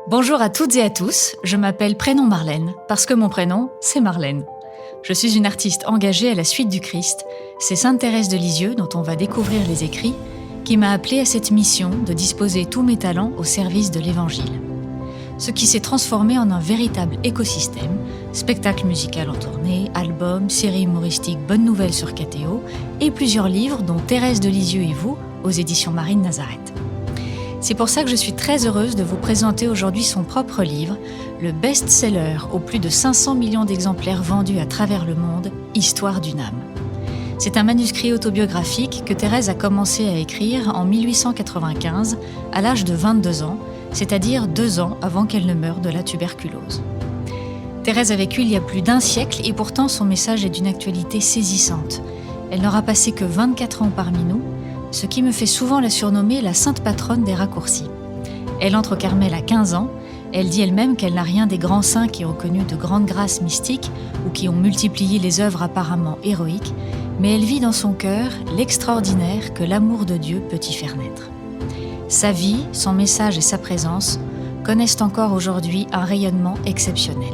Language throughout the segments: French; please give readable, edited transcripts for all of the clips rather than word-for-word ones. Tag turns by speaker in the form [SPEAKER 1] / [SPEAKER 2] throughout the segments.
[SPEAKER 1] Bonjour à toutes et à tous, je m'appelle Prénom Marlène, parce que mon prénom, c'est Marlène. Je suis une artiste engagée à la suite du Christ. C'est Sainte Thérèse de Lisieux, dont on va découvrir les écrits, qui m'a appelée à cette mission de disposer tous mes talents au service de l'Évangile. Ce qui s'est transformé en un véritable écosystème, spectacle musical en tournée, albums, séries humoristiques Bonne Nouvelle sur KTO et plusieurs livres dont Thérèse de Lisieux et vous, aux éditions Marine Nazareth. C'est pour ça que je suis très heureuse de vous présenter aujourd'hui son propre livre, le best-seller aux plus de 500 millions d'exemplaires vendus à travers le monde, Histoire d'une âme. C'est un manuscrit autobiographique que Thérèse a commencé à écrire en 1895, à l'âge de 22 ans, c'est-à-dire 2 ans avant qu'elle ne meure de la tuberculose. Thérèse a vécu il y a plus d'un siècle et pourtant son message est d'une actualité saisissante. Elle n'aura passé que 24 ans parmi nous, ce qui me fait souvent la surnommer la sainte patronne des raccourcis. Elle entre au Carmel à 15 ans, elle dit elle-même qu'elle n'a rien des grands saints qui ont connu de grandes grâces mystiques ou qui ont multiplié les œuvres apparemment héroïques, mais elle vit dans son cœur l'extraordinaire que l'amour de Dieu peut y faire naître. Sa vie, son message et sa présence connaissent encore aujourd'hui un rayonnement exceptionnel.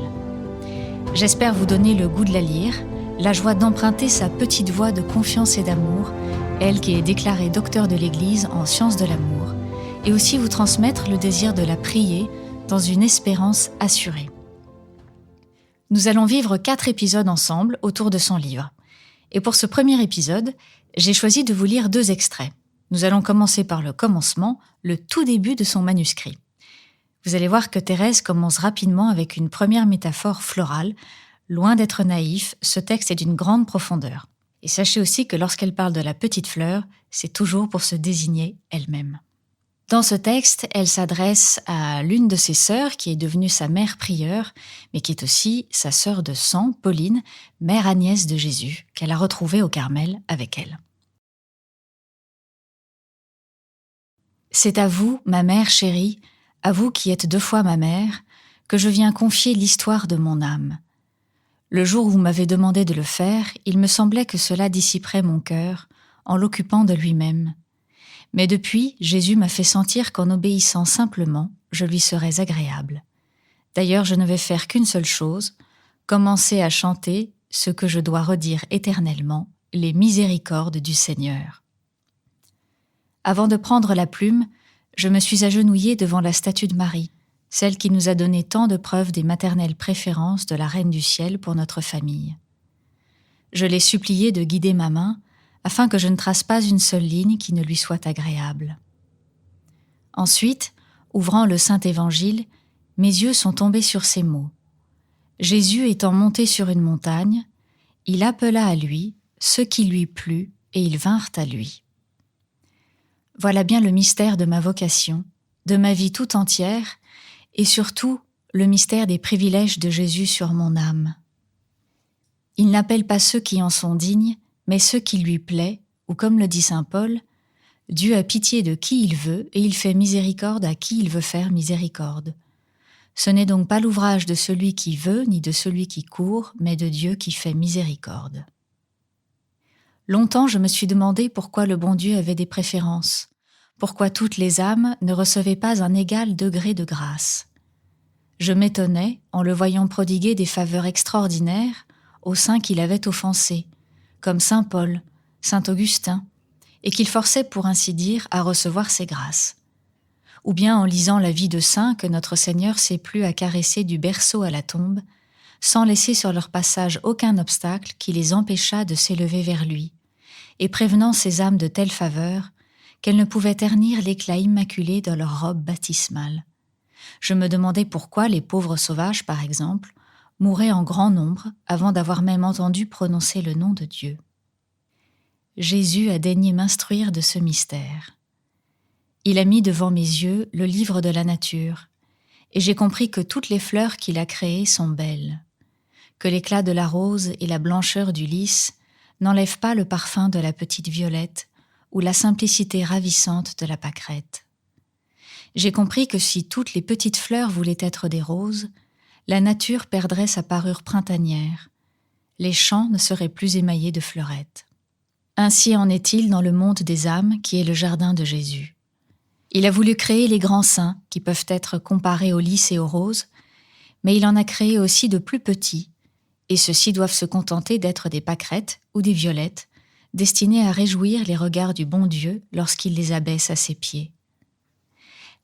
[SPEAKER 1] J'espère vous donner le goût de la lire, la joie d'emprunter sa petite voix de confiance et d'amour, elle qui est déclarée docteur de l'Église en sciences de l'amour, et aussi vous transmettre le désir de la prier dans une espérance assurée. Nous allons vivre 4 épisodes ensemble autour de son livre. Et pour ce premier épisode, j'ai choisi de vous lire 2 extraits. Nous allons commencer par le commencement, le tout début de son manuscrit. Vous allez voir que Thérèse commence rapidement avec une première métaphore florale. Loin d'être naïf, ce texte est d'une grande profondeur. Et sachez aussi que lorsqu'elle parle de la petite fleur, c'est toujours pour se désigner elle-même. Dans ce texte, elle s'adresse à l'une de ses sœurs qui est devenue sa mère prieure, mais qui est aussi sa sœur de sang, Pauline, mère Agnès de Jésus, qu'elle a retrouvée au Carmel avec elle. C'est à vous, ma mère chérie, à vous qui êtes 2 fois ma mère, que je viens confier l'histoire de mon âme. Le jour où vous m'avez demandé de le faire, il me semblait que cela dissiperait mon cœur, en l'occupant de lui-même. Mais depuis, Jésus m'a fait sentir qu'en obéissant simplement, je lui serais agréable. D'ailleurs, je ne vais faire qu'une seule chose, commencer à chanter ce que je dois redire éternellement, les miséricordes du Seigneur. Avant de prendre la plume, je me suis agenouillée devant la statue de Marie, celle qui nous a donné tant de preuves des maternelles préférences de la Reine du Ciel pour notre famille. Je l'ai suppliée de guider ma main, afin que je ne trace pas une seule ligne qui ne lui soit agréable. Ensuite, ouvrant le Saint-Évangile, mes yeux sont tombés sur ces mots. Jésus étant monté sur une montagne, il appela à lui ceux qui lui plut et ils vinrent à lui. Voilà bien le mystère de ma vocation, de ma vie tout entière, et surtout le mystère des privilèges de Jésus sur mon âme. Il n'appelle pas ceux qui en sont dignes, mais ceux qui lui plaît, ou comme le dit saint Paul, Dieu a pitié de qui il veut et il fait miséricorde à qui il veut faire miséricorde. Ce n'est donc pas l'ouvrage de celui qui veut ni de celui qui court, mais de Dieu qui fait miséricorde. Longtemps je me suis demandé pourquoi le bon Dieu avait des préférences, pourquoi toutes les âmes ne recevaient pas un égal degré de grâce. Je m'étonnais, en le voyant prodiguer des faveurs extraordinaires aux saints qu'il avait offensés, comme saint Paul, saint Augustin, et qu'il forçait pour ainsi dire à recevoir ses grâces. Ou bien en lisant la vie de saints que notre Seigneur s'est plu à caresser du berceau à la tombe, sans laisser sur leur passage aucun obstacle qui les empêchât de s'élever vers lui, et prévenant ces âmes de telles faveurs qu'elles ne pouvaient ternir l'éclat immaculé de leur robe baptismale. Je me demandais pourquoi les pauvres sauvages, par exemple, mouraient en grand nombre avant d'avoir même entendu prononcer le nom de Dieu. Jésus a daigné m'instruire de ce mystère. Il a mis devant mes yeux le livre de la nature, et j'ai compris que toutes les fleurs qu'il a créées sont belles, que l'éclat de la rose et la blancheur du lys n'enlèvent pas le parfum de la petite violette ou la simplicité ravissante de la pâquerette. J'ai compris que si toutes les petites fleurs voulaient être des roses, la nature perdrait sa parure printanière, les champs ne seraient plus émaillés de fleurettes. Ainsi en est-il dans le monde des âmes qui est le jardin de Jésus. Il a voulu créer les grands saints, qui peuvent être comparés aux lys et aux roses, mais il en a créé aussi de plus petits, et ceux-ci doivent se contenter d'être des pâquerettes ou des violettes, destinées à réjouir les regards du bon Dieu lorsqu'il les abaisse à ses pieds.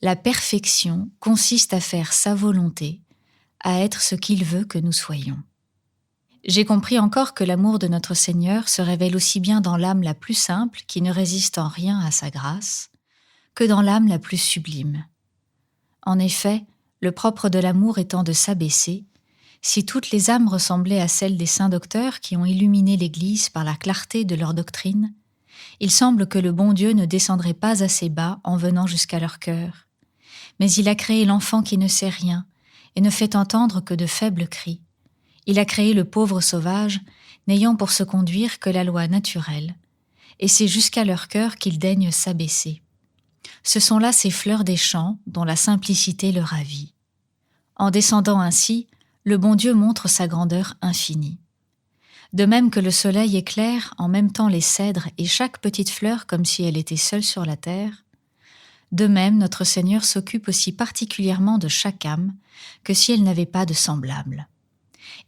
[SPEAKER 1] La perfection consiste à faire sa volonté, à être ce qu'il veut que nous soyons. J'ai compris encore que l'amour de notre Seigneur se révèle aussi bien dans l'âme la plus simple, qui ne résiste en rien à sa grâce, que dans l'âme la plus sublime. En effet, le propre de l'amour étant de s'abaisser, si toutes les âmes ressemblaient à celles des saints docteurs qui ont illuminé l'Église par la clarté de leur doctrine, il semble que le bon Dieu ne descendrait pas assez bas en venant jusqu'à leur cœur. Mais il a créé l'enfant qui ne sait rien et ne fait entendre que de faibles cris. Il a créé le pauvre sauvage, n'ayant pour se conduire que la loi naturelle, et c'est jusqu'à leur cœur qu'il daigne s'abaisser. Ce sont là ces fleurs des champs dont la simplicité le ravit. En descendant ainsi, le bon Dieu montre sa grandeur infinie. De même que le soleil éclaire en même temps les cèdres et chaque petite fleur comme si elle était seule sur la terre, de même notre Seigneur s'occupe aussi particulièrement de chaque âme que si elle n'avait pas de semblable.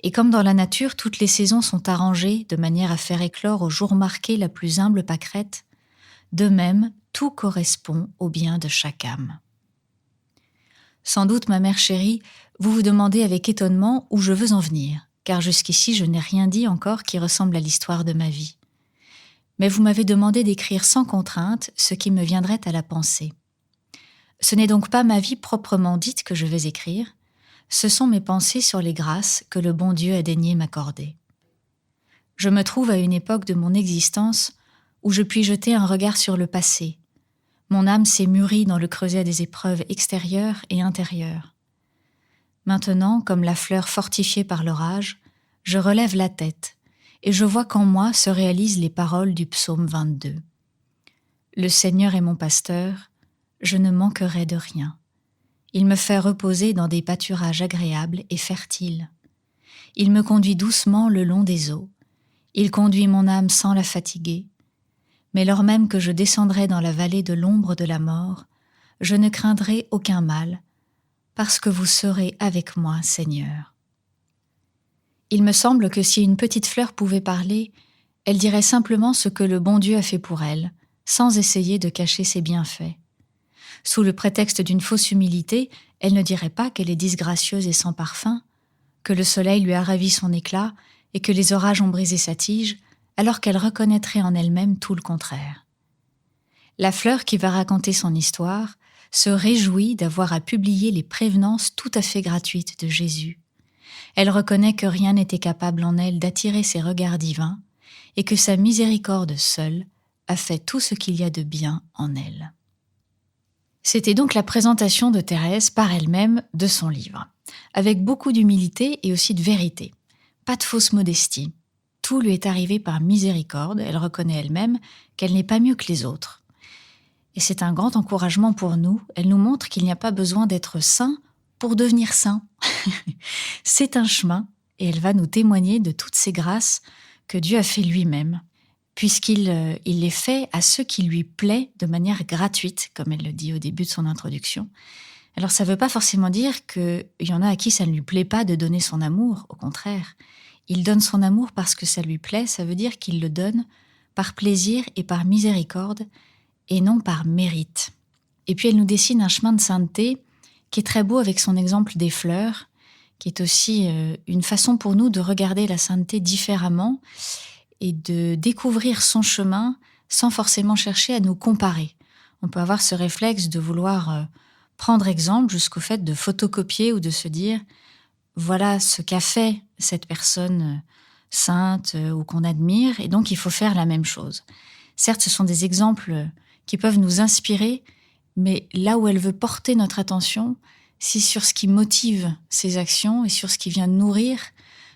[SPEAKER 1] Et comme dans la nature, toutes les saisons sont arrangées de manière à faire éclore au jour marqué la plus humble pâquerette, de même, tout correspond au bien de chaque âme. Sans doute, ma mère chérie, vous vous demandez avec étonnement où je veux en venir, car jusqu'ici je n'ai rien dit encore qui ressemble à l'histoire de ma vie. Mais vous m'avez demandé d'écrire sans contrainte ce qui me viendrait à la pensée. Ce n'est donc pas ma vie proprement dite que je vais écrire, ce sont mes pensées sur les grâces que le bon Dieu a daigné m'accorder. Je me trouve à une époque de mon existence où je puis jeter un regard sur le passé. Mon âme s'est mûrie dans le creuset des épreuves extérieures et intérieures. Maintenant, comme la fleur fortifiée par l'orage, je relève la tête et je vois qu'en moi se réalisent les paroles du psaume 22. Le Seigneur est mon pasteur, je ne manquerai de rien. Il me fait reposer dans des pâturages agréables et fertiles. Il me conduit doucement le long des eaux. Il conduit mon âme sans la fatiguer. Mais lors même que je descendrai dans la vallée de l'ombre de la mort, je ne craindrai aucun mal, parce que vous serez avec moi, Seigneur. Il me semble que si une petite fleur pouvait parler, elle dirait simplement ce que le bon Dieu a fait pour elle, sans essayer de cacher ses bienfaits. Sous le prétexte d'une fausse humilité, elle ne dirait pas qu'elle est disgracieuse et sans parfum, que le soleil lui a ravi son éclat et que les orages ont brisé sa tige, alors qu'elle reconnaîtrait en elle-même tout le contraire. La fleur qui va raconter son histoire se réjouit d'avoir à publier les prévenances tout à fait gratuites de Jésus. Elle reconnaît que rien n'était capable en elle d'attirer ses regards divins et que sa miséricorde seule a fait tout ce qu'il y a de bien en elle. C'était donc la présentation de Thérèse par elle-même de son livre, avec beaucoup d'humilité et aussi de vérité. Pas de fausse modestie. Tout lui est arrivé par miséricorde, elle reconnaît elle-même qu'elle n'est pas mieux que les autres. Et c'est un grand encouragement pour nous, elle nous montre qu'il n'y a pas besoin d'être saint pour devenir saint. C'est un chemin, et elle va nous témoigner de toutes ces grâces que Dieu a fait lui-même, puisqu'il les fait à ceux qui lui plaît de manière gratuite, comme elle le dit au début de son introduction. Alors ça ne veut pas forcément dire qu'il y en a à qui ça ne lui plaît pas de donner son amour, au contraire. Il donne son amour parce que ça lui plaît, ça veut dire qu'il le donne par plaisir et par miséricorde, et non par mérite. Et puis elle nous dessine un chemin de sainteté qui est très beau avec son exemple des fleurs, qui est aussi une façon pour nous de regarder la sainteté différemment et de découvrir son chemin sans forcément chercher à nous comparer. On peut avoir ce réflexe de vouloir prendre exemple jusqu'au fait de photocopier ou de se dire « voilà ce qu'a fait cette personne sainte ou qu'on admire, et donc il faut faire la même chose ». Certes, ce sont des exemples qui peuvent nous inspirer, mais là où elle veut porter notre attention, c'est sur ce qui motive ses actions et sur ce qui vient nourrir,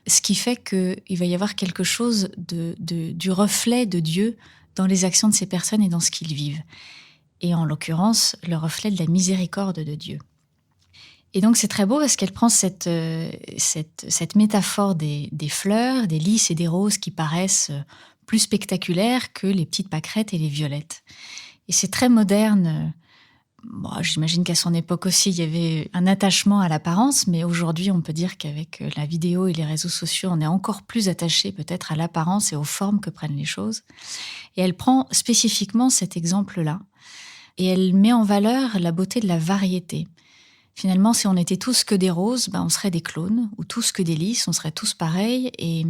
[SPEAKER 1] ce qui fait qu'il va y avoir quelque chose du reflet de Dieu dans les actions de ces personnes et dans ce qu'ils vivent. Et en l'occurrence, le reflet de la miséricorde de Dieu. Et donc c'est très beau parce qu'elle prend cette métaphore des fleurs, des lys et des roses qui paraissent plus spectaculaires que les petites pâquerettes et les violettes. Et c'est très moderne Bon, j'imagine qu'à son époque aussi, il y avait un attachement à l'apparence, mais aujourd'hui, on peut dire qu'avec la vidéo et les réseaux sociaux, on est encore plus attaché peut-être à l'apparence et aux formes que prennent les choses. Et elle prend spécifiquement cet exemple-là, et elle met en valeur la beauté de la variété. Finalement, si on était tous que des roses, on serait des clones, ou tous que des lys, on serait tous pareils. Et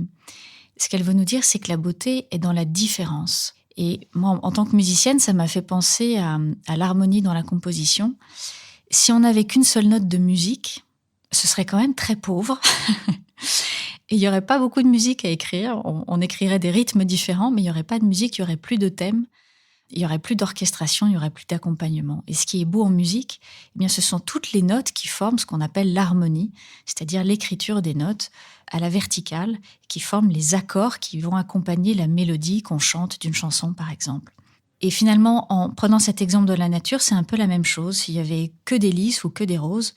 [SPEAKER 1] ce qu'elle veut nous dire, c'est que la beauté est dans la différence. Et moi, en tant que musicienne, ça m'a fait penser à l'harmonie dans la composition. Si on n'avait qu'une seule note de musique, ce serait quand même très pauvre. Et il n'y aurait pas beaucoup de musique à écrire. On écrirait des rythmes différents, mais il n'y aurait pas de musique, il n'y aurait plus de thème. Il n'y aurait plus d'orchestration, il n'y aurait plus d'accompagnement. Et ce qui est beau en musique, eh bien, ce sont toutes les notes qui forment ce qu'on appelle l'harmonie, c'est-à-dire l'écriture des notes à la verticale, qui forment les accords qui vont accompagner la mélodie qu'on chante d'une chanson, par exemple. Et finalement, en prenant cet exemple de la nature, c'est un peu la même chose. S'il y avait que des lys ou que des roses,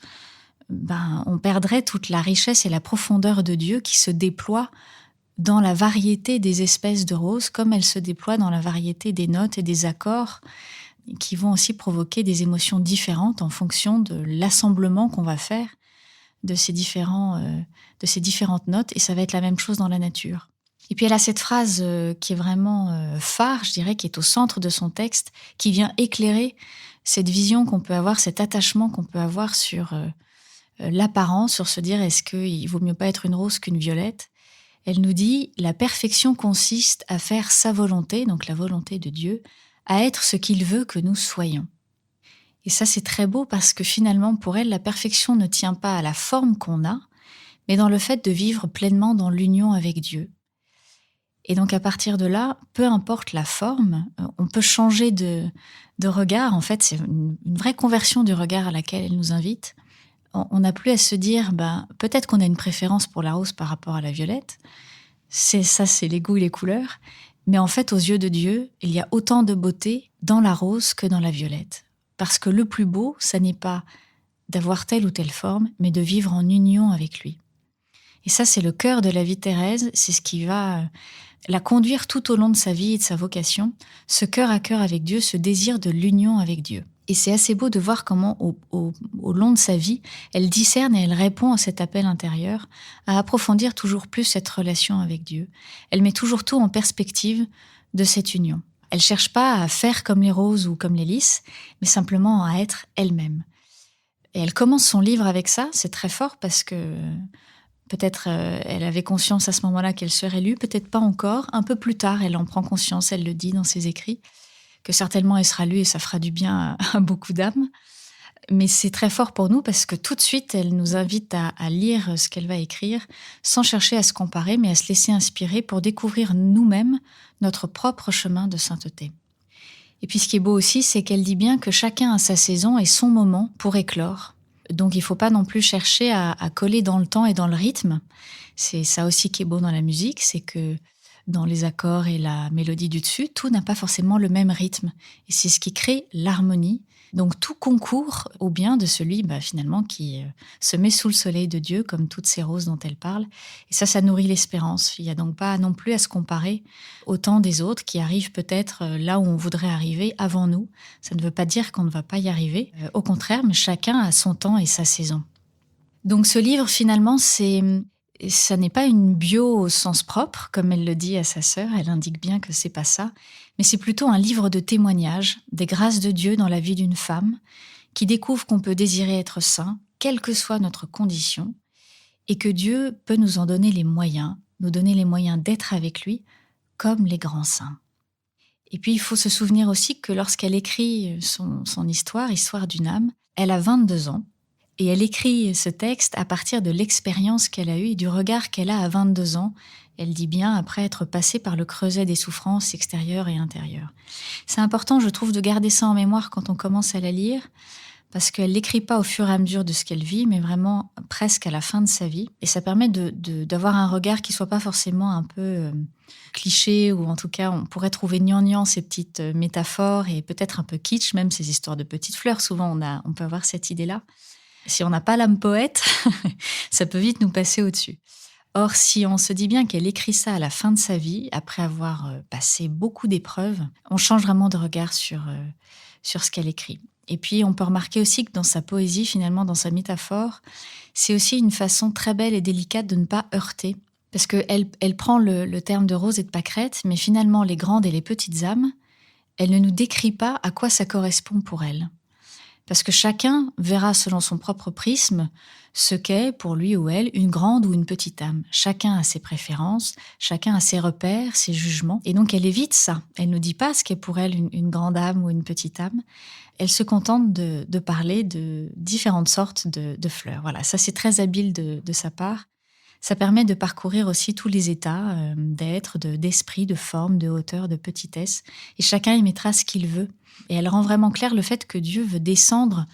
[SPEAKER 1] on perdrait toute la richesse et la profondeur de Dieu qui se déploie dans la variété des espèces de roses, comme elle se déploie dans la variété des notes et des accords, qui vont aussi provoquer des émotions différentes en fonction de l'assemblement qu'on va faire de ces différentes notes, et ça va être la même chose dans la nature. Et puis elle a cette phrase qui est vraiment phare, je dirais, qui est au centre de son texte, qui vient éclairer cette vision qu'on peut avoir, cet attachement qu'on peut avoir sur l'apparence, sur se dire est-ce qu'il vaut mieux pas être une rose qu'une violette. Elle nous dit « La perfection consiste à faire sa volonté, donc la volonté de Dieu, à être ce qu'il veut que nous soyons. » Et ça, c'est très beau parce que finalement, pour elle, la perfection ne tient pas à la forme qu'on a, mais dans le fait de vivre pleinement dans l'union avec Dieu. Et donc, à partir de là, peu importe la forme, on peut changer de regard. En fait, c'est une vraie conversion du regard à laquelle elle nous invite. On n'a plus à se dire, peut-être qu'on a une préférence pour la rose par rapport à la violette. C'est les goûts et les couleurs. Mais en fait, aux yeux de Dieu, il y a autant de beauté dans la rose que dans la violette. Parce que le plus beau, ça n'est pas d'avoir telle ou telle forme, mais de vivre en union avec lui. Et ça, c'est le cœur de la vie de Thérèse. C'est ce qui va la conduire tout au long de sa vie et de sa vocation. Ce cœur à cœur avec Dieu, ce désir de l'union avec Dieu. Et c'est assez beau de voir comment, au long de sa vie, elle discerne et elle répond à cet appel intérieur, à approfondir toujours plus cette relation avec Dieu. Elle met toujours tout en perspective de cette union. Elle cherche pas à faire comme les roses ou comme les lys, mais simplement à être elle-même. Et elle commence son livre avec ça, c'est très fort parce que peut-être elle avait conscience à ce moment-là qu'elle serait lue, peut-être pas encore. Un peu plus tard, elle en prend conscience, elle le dit dans ses écrits, que certainement elle sera lue et ça fera du bien à beaucoup d'âmes. Mais c'est très fort pour nous parce que tout de suite, elle nous invite à lire ce qu'elle va écrire sans chercher à se comparer, mais à se laisser inspirer pour découvrir nous-mêmes notre propre chemin de sainteté. Et puis ce qui est beau aussi, c'est qu'elle dit bien que chacun a sa saison et son moment pour éclore. Donc il ne faut pas non plus chercher à coller dans le temps et dans le rythme. C'est ça aussi qui est beau dans la musique, c'est que dans les accords et la mélodie du dessus, tout n'a pas forcément le même rythme. Et c'est ce qui crée l'harmonie. Donc tout concourt au bien de celui finalement qui se met sous le soleil de Dieu, comme toutes ces roses dont elle parle. Et ça nourrit l'espérance. Il n'y a donc pas non plus à se comparer au temps des autres qui arrivent peut-être là où on voudrait arriver avant nous. Ça ne veut pas dire qu'on ne va pas y arriver. Au contraire, mais chacun a son temps et sa saison. Donc ce livre, finalement, ça n'est pas une bio au sens propre, comme elle le dit à sa sœur, elle indique bien que c'est pas ça, mais c'est plutôt un livre de témoignages des grâces de Dieu dans la vie d'une femme qui découvre qu'on peut désirer être saint, quelle que soit notre condition, et que Dieu peut nous en donner les moyens, nous donner les moyens d'être avec lui, comme les grands saints. Et puis il faut se souvenir aussi que lorsqu'elle écrit son histoire d'une âme, elle a 22 ans, et elle écrit ce texte à partir de l'expérience qu'elle a eue et du regard qu'elle a à 22 ans. Elle dit bien après être passée par le creuset des souffrances extérieures et intérieures. C'est important, je trouve, de garder ça en mémoire quand on commence à la lire, parce qu'elle l'écrit pas au fur et à mesure de ce qu'elle vit, mais vraiment presque à la fin de sa vie. Et ça permet d'avoir un regard qui soit pas forcément un peu cliché, ou en tout cas, on pourrait trouver gnangnan ces petites métaphores et peut-être un peu kitsch, même ces histoires de petites fleurs. Souvent, on peut avoir cette idée-là. Si on n'a pas l'âme poète, ça peut vite nous passer au-dessus. Or, si on se dit bien qu'elle écrit ça à la fin de sa vie, après avoir passé beaucoup d'épreuves, on change vraiment de regard sur ce qu'elle écrit. Et puis, on peut remarquer aussi que dans sa poésie, finalement, dans sa métaphore, c'est aussi une façon très belle et délicate de ne pas heurter. Parce qu'elle prend le terme de rose et de pâquerette, mais finalement, les grandes et les petites âmes, elle ne nous décrit pas à quoi ça correspond pour elle. Parce que chacun verra selon son propre prisme ce qu'est, pour lui ou elle, une grande ou une petite âme. Chacun a ses préférences, chacun a ses repères, ses jugements. Et donc elle évite ça. Elle ne nous dit pas ce qu'est pour elle une grande âme ou une petite âme. Elle se contente de parler de différentes sortes de fleurs. Voilà, ça c'est très habile de sa part. Ça permet de parcourir aussi tous les états d'être, d'esprit, de forme, de hauteur, de petitesse. Et chacun y mettra ce qu'il veut. Et elle rend vraiment clair le fait que Dieu veut descendre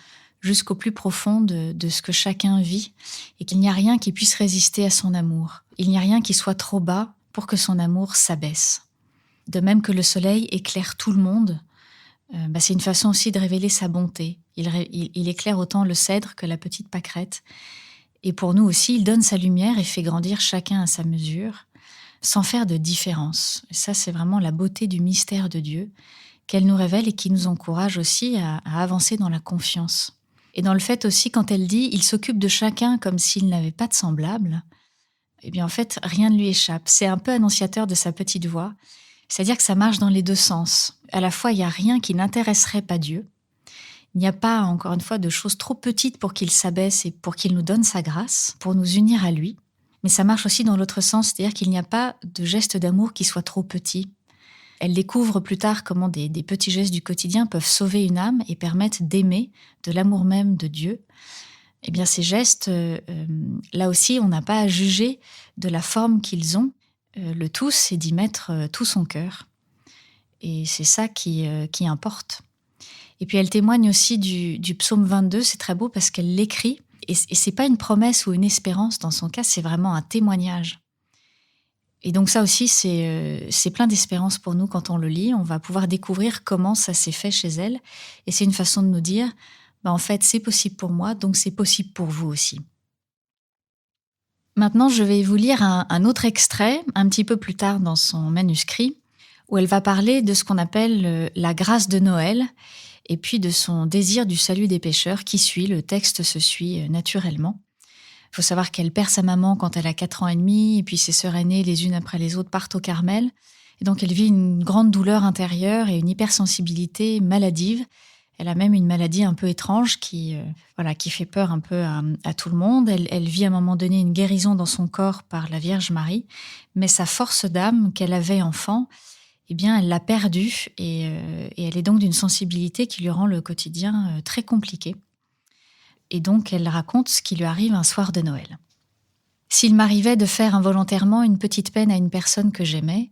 [SPEAKER 1] jusqu'au plus profond de ce que chacun vit et qu'il n'y a rien qui puisse résister à son amour. Il n'y a rien qui soit trop bas pour que son amour s'abaisse. De même que le soleil éclaire tout le monde, c'est une façon aussi de révéler sa bonté. Il éclaire autant le cèdre que la petite pâquerette. Et pour nous aussi, il donne sa lumière et fait grandir chacun à sa mesure, sans faire de différence. Et ça, c'est vraiment la beauté du mystère de Dieu, qu'elle nous révèle et qui nous encourage aussi à avancer dans la confiance. Et dans le fait aussi, quand elle dit « il s'occupe de chacun comme s'il n'avait pas de semblable », eh bien en fait, rien ne lui échappe. C'est un peu annonciateur de sa petite voix. C'est-à-dire que ça marche dans les deux sens. À la fois, il n'y a rien qui n'intéresserait pas Dieu. Il n'y a pas, encore une fois, de choses trop petites pour qu'il s'abaisse et pour qu'il nous donne sa grâce, pour nous unir à lui. Mais ça marche aussi dans l'autre sens, c'est-à-dire qu'il n'y a pas de geste d'amour qui soit trop petit. Elle découvre plus tard comment des petits gestes du quotidien peuvent sauver une âme et permettre d'aimer de l'amour même de Dieu. Eh bien, ces gestes, là aussi, on n'a pas à juger de la forme qu'ils ont. Le tout, c'est d'y mettre tout son cœur. Et c'est ça qui importe. Et puis elle témoigne aussi du psaume 22, c'est très beau parce qu'elle l'écrit, et c'est pas une promesse ou une espérance dans son cas, c'est vraiment un témoignage. Et donc ça aussi, c'est plein d'espérance pour nous quand on le lit, on va pouvoir découvrir comment ça s'est fait chez elle, et c'est une façon de nous dire, en fait c'est possible pour moi, donc c'est possible pour vous aussi. Maintenant, je vais vous lire un autre extrait, un petit peu plus tard dans son manuscrit, où elle va parler de ce qu'on appelle la grâce de Noël, et puis de son désir du salut des pécheurs qui suit, le texte se suit naturellement. Il faut savoir qu'elle perd sa maman quand elle a 4 ans et demi, et puis ses sœurs aînées, les unes après les autres, partent au Carmel. Et donc elle vit une grande douleur intérieure et une hypersensibilité maladive. Elle a même une maladie un peu étrange qui fait peur un peu à tout le monde. Elle vit à un moment donné une guérison dans son corps par la Vierge Marie, mais sa force d'âme qu'elle avait enfant, eh bien, elle l'a perdue et elle est donc d'une sensibilité qui lui rend le quotidien très compliqué. Et donc, elle raconte ce qui lui arrive un soir de Noël. « S'il m'arrivait de faire involontairement une petite peine à une personne que j'aimais,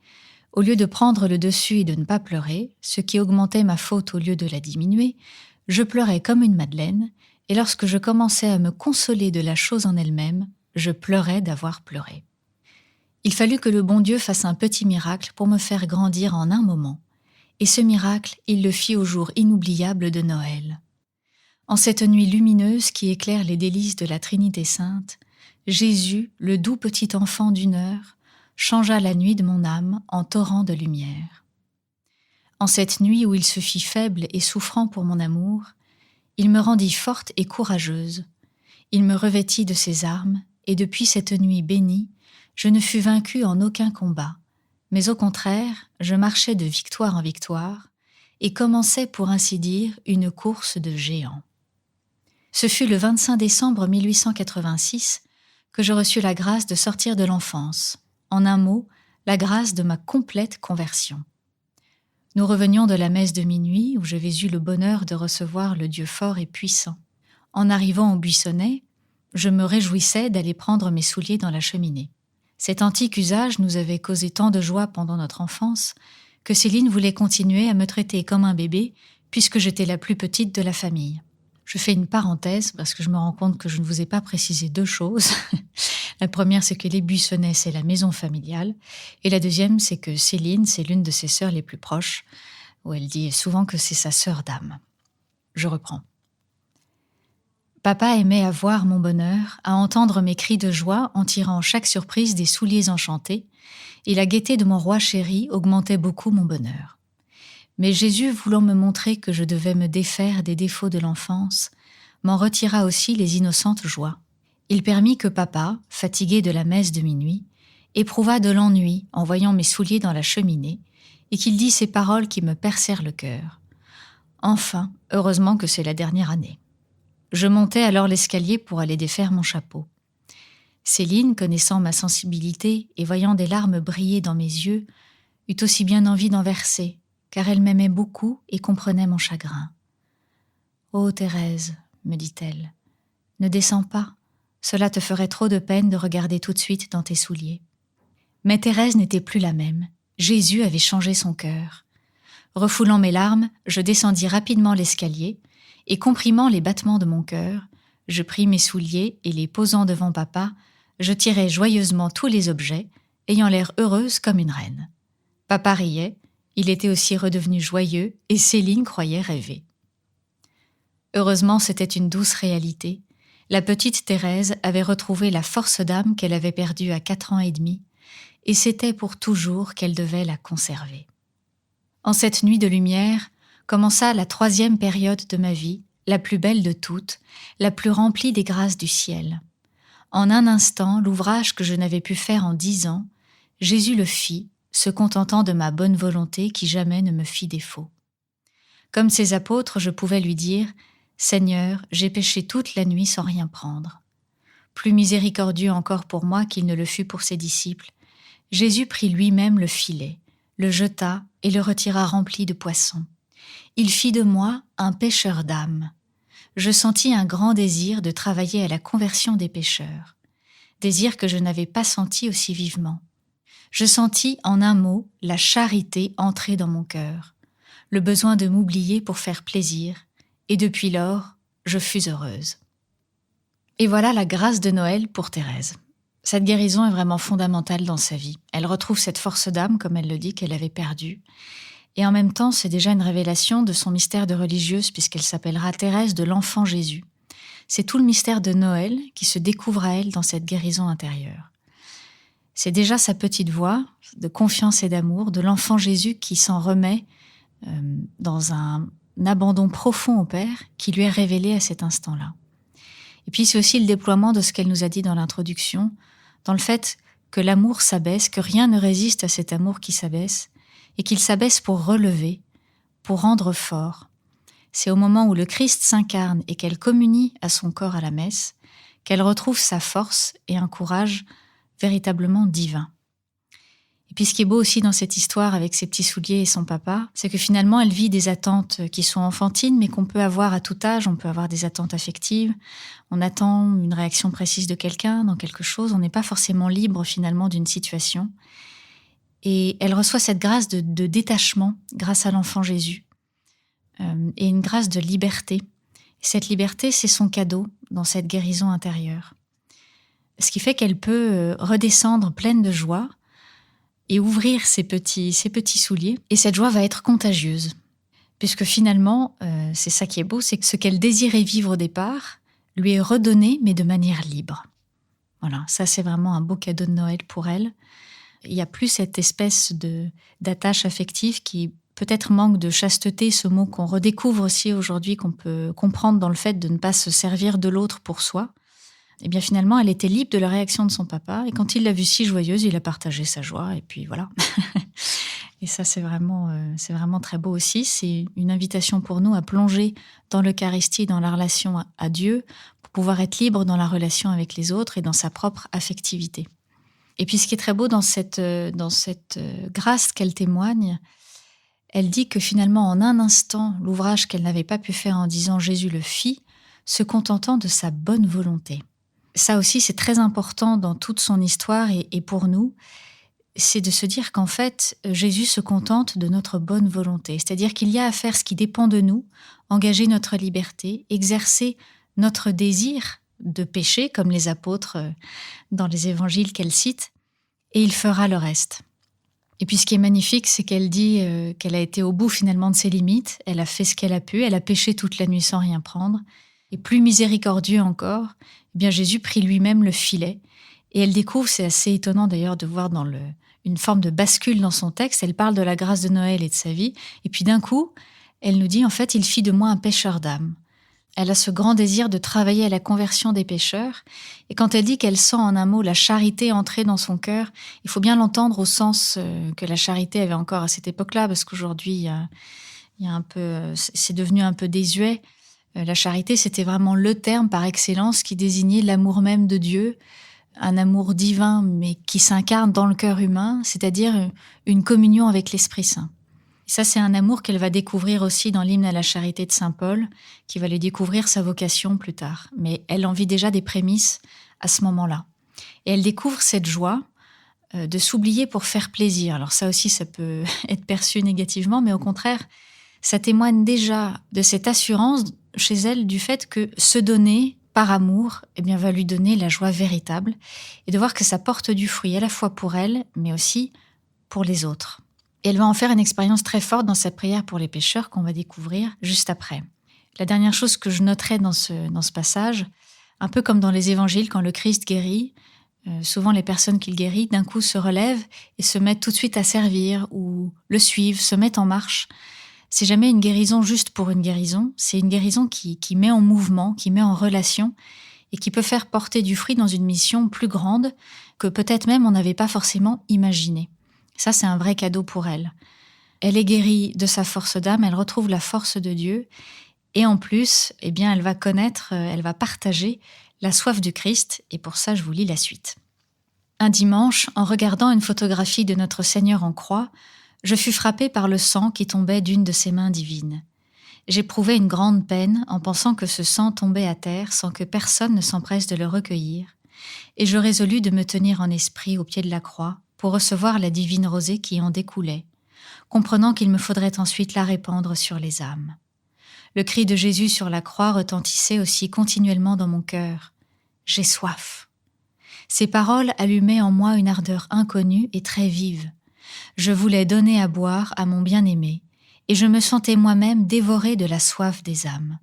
[SPEAKER 1] au lieu de prendre le dessus et de ne pas pleurer, ce qui augmentait ma faute au lieu de la diminuer, je pleurais comme une madeleine, et lorsque je commençais à me consoler de la chose en elle-même, je pleurais d'avoir pleuré. Il fallut que le bon Dieu fasse un petit miracle pour me faire grandir en un moment. Et ce miracle, il le fit au jour inoubliable de Noël. En cette nuit lumineuse qui éclaire les délices de la Trinité sainte, Jésus, le doux petit enfant d'une heure, changea la nuit de mon âme en torrent de lumière. En cette nuit où il se fit faible et souffrant pour mon amour, il me rendit forte et courageuse. Il me revêtit de ses armes, et depuis cette nuit bénie, je ne fus vaincue en aucun combat, mais au contraire, je marchais de victoire en victoire et commençais, pour ainsi dire, une course de géants. Ce fut le 25 décembre 1886 que je reçus la grâce de sortir de l'enfance, en un mot, la grâce de ma complète conversion. Nous revenions de la messe de minuit où j'avais eu le bonheur de recevoir le Dieu fort et puissant. En arrivant au buissonnet, je me réjouissais d'aller prendre mes souliers dans la cheminée. Cet antique usage nous avait causé tant de joie pendant notre enfance que Céline voulait continuer à me traiter comme un bébé puisque j'étais la plus petite de la famille. Je fais une parenthèse parce que je me rends compte que je ne vous ai pas précisé 2 choses. La première, c'est que les Buissonnets, c'est la maison familiale. Et la deuxième, c'est que Céline, c'est l'une de ses sœurs les plus proches, où elle dit souvent que c'est sa sœur d'âme. Je reprends. Papa aimait à voir mon bonheur, à entendre mes cris de joie en tirant chaque surprise des souliers enchantés, et la gaieté de mon roi chéri augmentait beaucoup mon bonheur. Mais Jésus, voulant me montrer que je devais me défaire des défauts de l'enfance, m'en retira aussi les innocentes joies. Il permit que papa, fatigué de la messe de minuit, éprouva de l'ennui en voyant mes souliers dans la cheminée, et qu'il dit ces paroles qui me percèrent le cœur. Enfin, heureusement que c'est la dernière année. Je montai alors l'escalier pour aller défaire mon chapeau. Céline, connaissant ma sensibilité et voyant des larmes briller dans mes yeux, eut aussi bien envie d'en verser, car elle m'aimait beaucoup et comprenait mon chagrin. « Ô Thérèse, me dit-elle, ne descends pas, cela te ferait trop de peine de regarder tout de suite dans tes souliers. » Mais Thérèse n'était plus la même. Jésus avait changé son cœur. Refoulant mes larmes, je descendis rapidement l'escalier et, comprimant les battements de mon cœur, je pris mes souliers et, les posant devant papa, je tirai joyeusement tous les objets, ayant l'air heureuse comme une reine. Papa riait, il était aussi redevenu joyeux et Céline croyait rêver. Heureusement, c'était une douce réalité. La petite Thérèse avait retrouvé la force d'âme qu'elle avait perdue à 4 ans et demi, et c'était pour toujours qu'elle devait la conserver. En cette nuit de lumière commença la 3e période de ma vie, la plus belle de toutes, la plus remplie des grâces du ciel. En un instant, l'ouvrage que je n'avais pu faire en 10 ans, Jésus le fit, se contentant de ma bonne volonté qui jamais ne me fit défaut. Comme ses apôtres, je pouvais lui dire « Seigneur, j'ai péché toute la nuit sans rien prendre. » Plus miséricordieux encore pour moi qu'il ne le fut pour ses disciples, Jésus prit lui-même le filet, le jeta et le retira rempli de poissons. Il fit de moi un pêcheur d'âmes. Je sentis un grand désir de travailler à la conversion des pécheurs, désir que je n'avais pas senti aussi vivement. Je sentis, en un mot, la charité entrer dans mon cœur, le besoin de m'oublier pour faire plaisir, et depuis lors, je fus heureuse. Et voilà la grâce de Noël pour Thérèse. Cette guérison est vraiment fondamentale dans sa vie. Elle retrouve cette force d'âme, comme elle le dit, qu'elle avait perdue. Et en même temps, c'est déjà une révélation de son mystère de religieuse, puisqu'elle s'appellera Thérèse de l'Enfant Jésus. C'est tout le mystère de Noël qui se découvre à elle dans cette guérison intérieure. C'est déjà sa petite voix de confiance et d'amour, de l'Enfant Jésus qui s'en remet dans un abandon profond au Père qui lui est révélé à cet instant-là. Et puis c'est aussi le déploiement de ce qu'elle nous a dit dans l'introduction, dans le fait que l'amour s'abaisse, que rien ne résiste à cet amour qui s'abaisse, et qu'il s'abaisse pour relever, pour rendre fort. C'est au moment où le Christ s'incarne et qu'elle communie à son corps à la messe, qu'elle retrouve sa force et un courage véritablement divin. Et puis ce qui est beau aussi dans cette histoire avec ses petits souliers et son papa, c'est que finalement elle vit des attentes qui sont enfantines, mais qu'on peut avoir à tout âge. On peut avoir des attentes affectives, on attend une réaction précise de quelqu'un dans quelque chose, on n'est pas forcément libre finalement d'une situation. Et elle reçoit cette grâce de détachement grâce à l'enfant Jésus, et une grâce de liberté. Et cette liberté, c'est son cadeau dans cette guérison intérieure. Ce qui fait qu'elle peut redescendre pleine de joie et ouvrir ses petits souliers. Et cette joie va être contagieuse. Puisque finalement, c'est ça qui est beau, c'est que ce qu'elle désirait vivre au départ lui est redonné, mais de manière libre. Voilà, ça c'est vraiment un beau cadeau de Noël pour elle. Il n'y a plus cette espèce d'attache affective qui peut-être manque de chasteté, ce mot qu'on redécouvre aussi aujourd'hui, qu'on peut comprendre dans le fait de ne pas se servir de l'autre pour soi. Et bien finalement, elle était libre de la réaction de son papa, et quand il l'a vue si joyeuse, il a partagé sa joie, et puis voilà. Et ça, c'est vraiment très beau aussi. C'est une invitation pour nous à plonger dans l'Eucharistie, dans la relation à Dieu, pour pouvoir être libre dans la relation avec les autres et dans sa propre affectivité. Et puis ce qui est très beau dans cette grâce qu'elle témoigne, elle dit que finalement, en un instant, l'ouvrage qu'elle n'avait pas pu faire en 10 ans, Jésus le fit, se contentant de sa bonne volonté. Ça aussi, c'est très important dans toute son histoire et pour nous, c'est de se dire qu'en fait, Jésus se contente de notre bonne volonté. C'est-à-dire qu'il y a à faire ce qui dépend de nous, engager notre liberté, exercer notre désir de pécher, comme les apôtres dans les évangiles qu'elle cite, et il fera le reste. Et puis ce qui est magnifique, c'est qu'elle dit qu'elle a été au bout finalement de ses limites, elle a fait ce qu'elle a pu, elle a péché toute la nuit sans rien prendre, et plus miséricordieux encore, eh bien Jésus prit lui-même le filet, Et elle découvre, c'est assez étonnant d'ailleurs de voir une forme de bascule dans son texte, elle parle de la grâce de Noël et de sa vie, et puis d'un coup, elle nous dit en fait, il fit de moi un pêcheur d'âmes. Elle a ce grand désir de travailler à la conversion des pécheurs, et quand elle dit qu'elle sent en un mot la charité entrer dans son cœur, il faut bien l'entendre au sens que la charité avait encore à cette époque-là, parce qu'aujourd'hui, il y a un peu, c'est devenu un peu désuet. La charité, c'était vraiment le terme par excellence qui désignait l'amour même de Dieu, un amour divin, mais qui s'incarne dans le cœur humain, c'est-à-dire une communion avec l'Esprit Saint. Et ça, c'est un amour qu'elle va découvrir aussi dans l'hymne à la charité de saint Paul, qui va lui découvrir sa vocation plus tard. Mais elle en vit déjà des prémices à ce moment-là. Et elle découvre cette joie de s'oublier pour faire plaisir. Alors ça aussi, ça peut être perçu négativement, mais au contraire, ça témoigne déjà de cette assurance chez elle du fait que se donner par amour, eh bien, va lui donner la joie véritable et de voir que ça porte du fruit à la fois pour elle, mais aussi pour les autres. Et elle va en faire une expérience très forte dans sa prière pour les pécheurs qu'on va découvrir juste après. La dernière chose que je noterai dans ce passage, un peu comme dans les évangiles, quand le Christ guérit, souvent les personnes qu'il guérit d'un coup se relèvent et se mettent tout de suite à servir ou le suivent, se mettent en marche. C'est jamais une guérison juste pour une guérison, c'est une guérison qui met en mouvement, qui met en relation et qui peut faire porter du fruit dans une mission plus grande que peut-être même on n'avait pas forcément imaginé. Ça, c'est un vrai cadeau pour elle. Elle est guérie de sa force d'âme, elle retrouve la force de Dieu et en plus, eh bien, elle va connaître, elle va partager la soif du Christ et pour ça, je vous lis la suite. Un dimanche, en regardant une photographie de notre Seigneur en croix, je fus frappée par le sang qui tombait d'une de ses mains divines. J'éprouvais une grande peine en pensant que ce sang tombait à terre sans que personne ne s'empresse de le recueillir, et je résolus de me tenir en esprit au pied de la croix pour recevoir la divine rosée qui en découlait, comprenant qu'il me faudrait ensuite la répandre sur les âmes. Le cri de Jésus sur la croix retentissait aussi continuellement dans mon cœur. « J'ai soif !» Ces paroles allumaient en moi une ardeur inconnue et très vive. Je voulais donner à boire à mon bien-aimé, et je me sentais moi-même dévorée de la soif des âmes.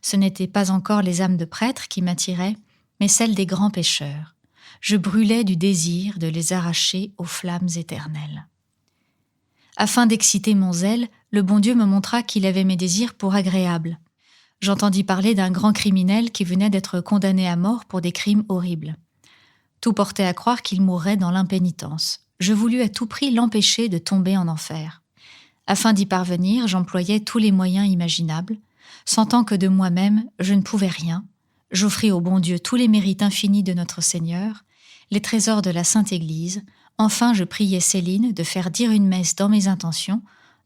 [SPEAKER 1] Ce n'étaient pas encore les âmes de prêtres qui m'attiraient, mais celles des grands pécheurs. Je brûlais du désir de les arracher aux flammes éternelles. Afin d'exciter mon zèle, le bon Dieu me montra qu'il avait mes désirs pour agréables. J'entendis parler d'un grand criminel qui venait d'être condamné à mort pour des crimes horribles. Tout portait à croire qu'il mourrait dans l'impénitence. Je voulus à tout prix l'empêcher de tomber en enfer. Afin d'y parvenir, j'employais tous les moyens imaginables. Sentant que de moi-même, je ne pouvais rien, j'offris au bon Dieu tous les mérites infinis de notre Seigneur, les trésors de la Sainte Église. Enfin, je priais Céline de faire dire une messe dans mes intentions,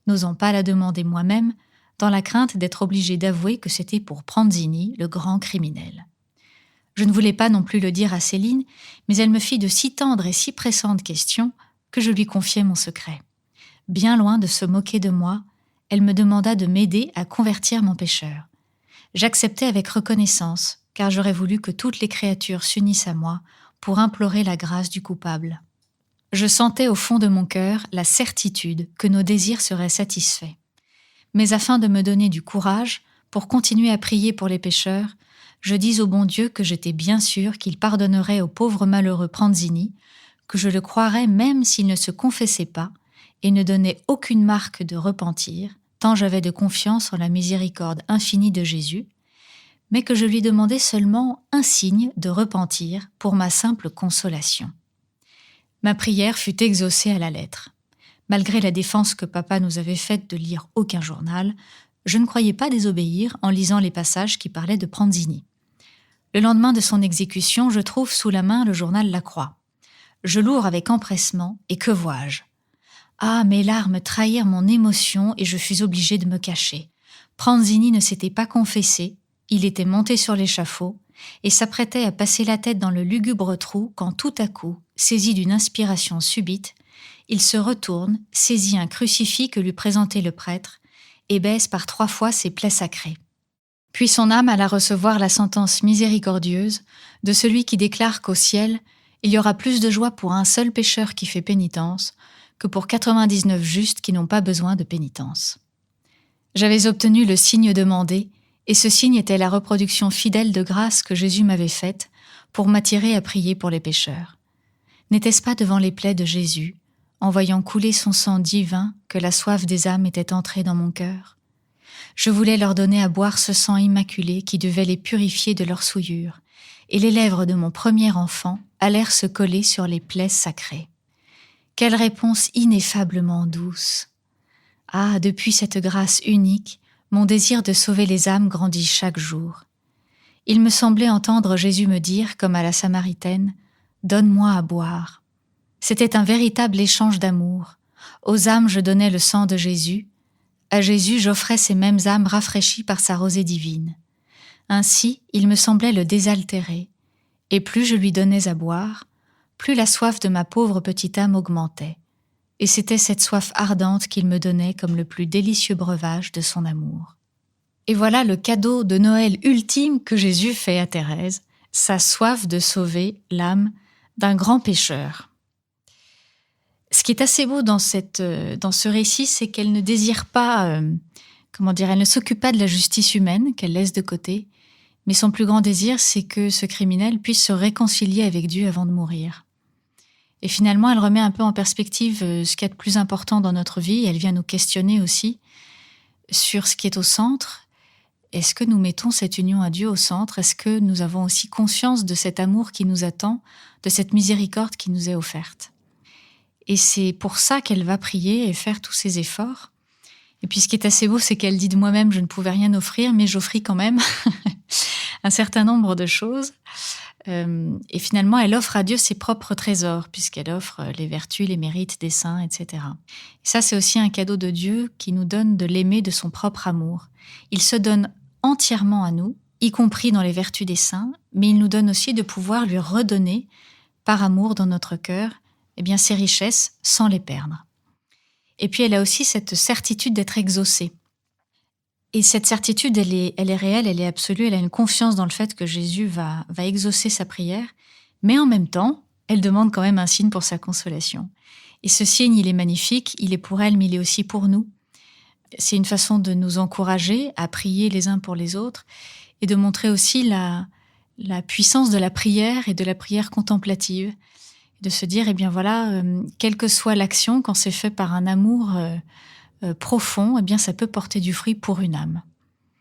[SPEAKER 1] n'osant pas la demander moi-même, dans la crainte d'être obligée d'avouer que c'était pour Pranzini, le grand criminel. Je ne voulais pas non plus le dire à Céline, mais elle me fit de si tendres et si pressantes questions que je lui confiai mon secret. Bien loin de se moquer de moi, elle me demanda de m'aider à convertir mon pécheur. J'acceptai avec reconnaissance, car j'aurais voulu que toutes les créatures s'unissent à moi pour implorer la grâce du coupable. Je sentais au fond de mon cœur la certitude que nos désirs seraient satisfaits. Mais afin de me donner du courage pour continuer à prier pour les pécheurs, je dis au bon Dieu que j'étais bien sûre qu'il pardonnerait au pauvre malheureux Pranzini, que je le croirais même s'il ne se confessait pas et ne donnait aucune marque de repentir, tant j'avais de confiance en la miséricorde infinie de Jésus, mais que je lui demandais seulement un signe de repentir pour ma simple consolation. Ma prière fut exaucée à la lettre. Malgré la défense que papa nous avait faite de lire aucun journal, je ne croyais pas désobéir en lisant les passages qui parlaient de Pranzini. Le lendemain de son exécution, je trouve sous la main le journal La Croix. Je l'ouvre avec empressement, et que vois-je ? Ah, mes larmes trahirent mon émotion et je fus obligée de me cacher. Pranzini ne s'était pas confessé, il était monté sur l'échafaud et s'apprêtait à passer la tête dans le lugubre trou quand tout à coup, saisi d'une inspiration subite, il se retourne, saisit un crucifix que lui présentait le prêtre et baise par 3 fois ses plaies sacrées. Puis son âme alla recevoir la sentence miséricordieuse de celui qui déclare qu'au ciel, il y aura plus de joie pour un seul pécheur qui fait pénitence que pour 99 justes qui n'ont pas besoin de pénitence. J'avais obtenu le signe demandé, et ce signe était la reproduction fidèle de grâce que Jésus m'avait faite pour m'attirer à prier pour les pécheurs. N'était-ce pas devant les plaies de Jésus, en voyant couler son sang divin, que la soif des âmes était entrée dans mon cœur? Je voulais leur donner à boire ce sang immaculé qui devait les purifier de leurs souillures, et les lèvres de mon premier enfant allèrent se coller sur les plaies sacrées. Quelle réponse ineffablement douce! Ah, depuis cette grâce unique, mon désir de sauver les âmes grandit chaque jour. Il me semblait entendre Jésus me dire, comme à la Samaritaine, « Donne-moi à boire ». C'était un véritable échange d'amour. Aux âmes je donnais le sang de Jésus, à Jésus j'offrais ces mêmes âmes rafraîchies par sa rosée divine. Ainsi, il me semblait le désaltérer, et plus je lui donnais à boire, plus la soif de ma pauvre petite âme augmentait, et c'était cette soif ardente qu'il me donnait comme le plus délicieux breuvage de son amour. Et voilà le cadeau de Noël ultime que Jésus fait à Thérèse, sa soif de sauver l'âme d'un grand pécheur. Ce qui est assez beau dans ce récit, c'est qu'elle ne désire pas, elle ne s'occupe pas de la justice humaine, qu'elle laisse de côté, mais son plus grand désir, c'est que ce criminel puisse se réconcilier avec Dieu avant de mourir. Et finalement, elle remet un peu en perspective ce qui est de plus important dans notre vie, elle vient nous questionner aussi sur ce qui est au centre. Est-ce que nous mettons cette union à Dieu au centre? Est-ce que nous avons aussi conscience de cet amour qui nous attend, de cette miséricorde qui nous est offerte? Et c'est pour ça qu'elle va prier et faire tous ces efforts. Et puis ce qui est assez beau, c'est qu'elle dit de moi-même, je ne pouvais rien offrir, mais j'offris quand même un certain nombre de choses. Et finalement, elle offre à Dieu ses propres trésors, puisqu'elle offre les vertus, les mérites des saints, etc. Et ça, c'est aussi un cadeau de Dieu qui nous donne de l'aimer de son propre amour. Il se donne entièrement à nous, y compris dans les vertus des saints, mais il nous donne aussi de pouvoir lui redonner, par amour dans notre cœur, ses richesses sans les perdre. Et puis elle a aussi cette certitude d'être exaucée. Et cette certitude, elle est réelle, elle est absolue, elle a une confiance dans le fait que Jésus va exaucer sa prière, mais en même temps, elle demande quand même un signe pour sa consolation. Et ce signe, il est magnifique, il est pour elle, mais il est aussi pour nous. C'est une façon de nous encourager à prier les uns pour les autres et de montrer aussi la puissance de la prière et de la prière contemplative. De se dire, quelle que soit l'action, quand c'est fait par un amour profond, ça peut porter du fruit pour une âme.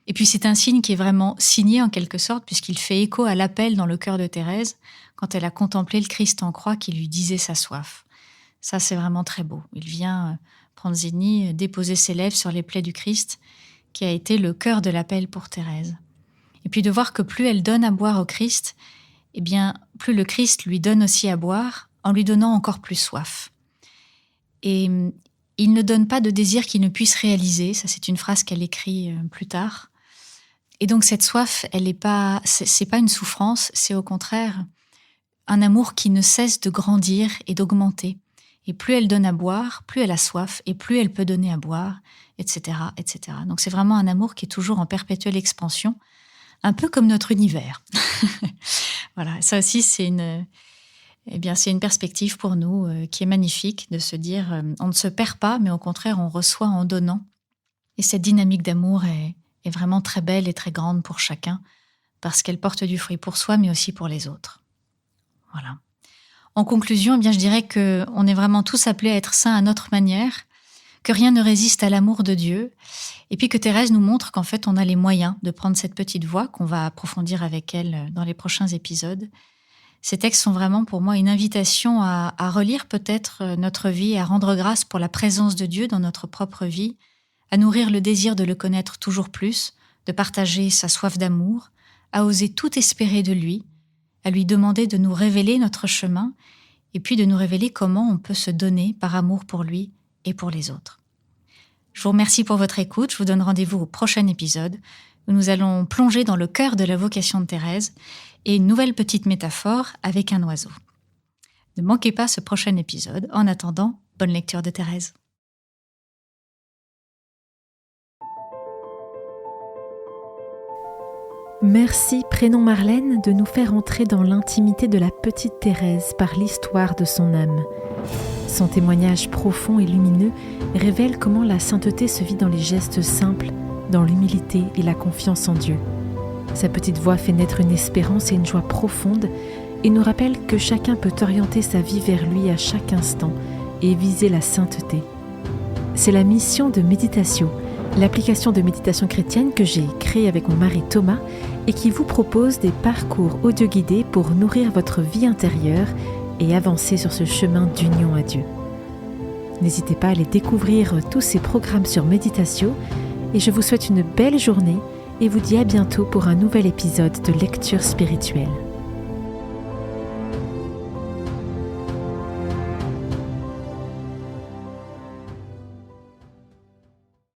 [SPEAKER 1] Et puis c'est un signe qui est vraiment signé en quelque sorte, puisqu'il fait écho à l'appel dans le cœur de Thérèse, quand elle a contemplé le Christ en croix qui lui disait sa soif. Ça, c'est vraiment très beau. Il vient, Pranzini, déposer ses lèvres sur les plaies du Christ, qui a été le cœur de l'appel pour Thérèse. Et puis de voir que plus elle donne à boire au Christ, plus le Christ lui donne aussi à boire, en lui donnant encore plus soif. Et il ne donne pas de désir qu'il ne puisse réaliser, ça c'est une phrase qu'elle écrit plus tard. Et donc cette soif, c'est pas une souffrance, c'est au contraire un amour qui ne cesse de grandir et d'augmenter. Et plus elle donne à boire, plus elle a soif, et plus elle peut donner à boire, etc., etc. Donc c'est vraiment un amour qui est toujours en perpétuelle expansion, un peu comme notre univers. Voilà, ça aussi c'est une perspective pour nous qui est magnifique, de se dire on ne se perd pas, mais au contraire on reçoit en donnant. Et cette dynamique d'amour est vraiment très belle et très grande pour chacun, parce qu'elle porte du fruit pour soi, mais aussi pour les autres. Voilà. En conclusion, je dirais qu'on est vraiment tous appelés à être saints à notre manière, que rien ne résiste à l'amour de Dieu, et puis que Thérèse nous montre qu'en fait on a les moyens de prendre cette petite voie qu'on va approfondir avec elle dans les prochains épisodes. Ces textes sont vraiment pour moi une invitation à relire peut-être notre vie, à rendre grâce pour la présence de Dieu dans notre propre vie, à nourrir le désir de le connaître toujours plus, de partager sa soif d'amour, à oser tout espérer de lui, à lui demander de nous révéler notre chemin et puis de nous révéler comment on peut se donner par amour pour lui et pour les autres. Je vous remercie pour votre écoute, je vous donne rendez-vous au prochain épisode où nous allons plonger dans le cœur de la vocation de Thérèse et une nouvelle petite métaphore avec un oiseau. Ne manquez pas ce prochain épisode. En attendant, bonne lecture de Thérèse.
[SPEAKER 2] Merci Prénom Marlène de nous faire entrer dans l'intimité de la petite Thérèse par l'histoire de son âme. Son témoignage profond et lumineux révèle comment la sainteté se vit dans les gestes simples, dans l'humilité et la confiance en Dieu. Sa petite voix fait naître une espérance et une joie profonde et nous rappelle que chacun peut orienter sa vie vers lui à chaque instant et viser la sainteté. C'est la mission de Méditatio, l'application de méditation chrétienne que j'ai créée avec mon mari Thomas et qui vous propose des parcours audio-guidés pour nourrir votre vie intérieure et avancer sur ce chemin d'union à Dieu. N'hésitez pas à aller découvrir tous ces programmes sur Méditatio et je vous souhaite une belle journée et vous dis à bientôt pour un nouvel épisode de Lecture spirituelle.